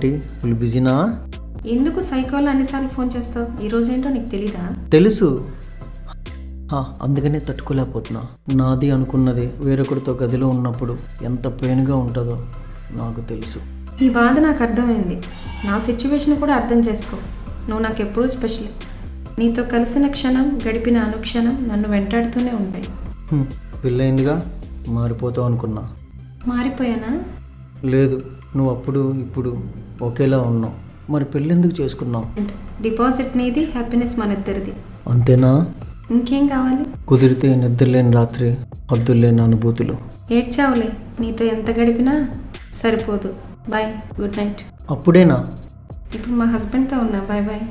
ఏంటి ఫుల్ బిజీనా? ఎందుకు సైకోలో అన్నిసార్లు ఫోన్ చేస్తావు? ఈరోజు ఏంటో నీకు తెలీదా? తెలుసు, అందుకనే తట్టుకోలేకపోతున్నా. నాది అనుకున్నది వేరొకరితో గదిలో ఉన్నప్పుడు ఎంత పెయిన్గా ఉంటుందో నాకు తెలుసు. ఈ బాధ నాకు అర్థమైంది. నా సిచ్యువేషన్ కూడా అర్థం చేసుకో. నువ్వు నాకు ఎప్పుడూ స్పెషల్. నీతో కలిసిన క్షణం, గడిపిన అనుక్షణం నన్ను వెంటాడుతూనే ఉంటాయి. పెళ్ళయిందిగా, మారిపోతావు అనుకున్నా. మారిపోయానా? లేదు, నువ్వు అప్పుడు ఇప్పుడు ఒకేలా ఉన్నావు. మరి పెళ్ళెందుకు చేసుకున్నావు? డిపాజిట్ నీది, హ్యాపీనెస్ మన ఇద్దరిది. అంతేనా? ఇంకేం కావాలి? కుదిరితే నిద్రలేని రాత్రి, హద్దులేని అనుభూతులు. ఏడ్చావులే, నీతో ఎంత గడిపినా సరిపోదు. Bye, good night. అప్పుడేనా? ఇప్పుడు మా హస్బెండ్తో ఉన్నా. Bye bye.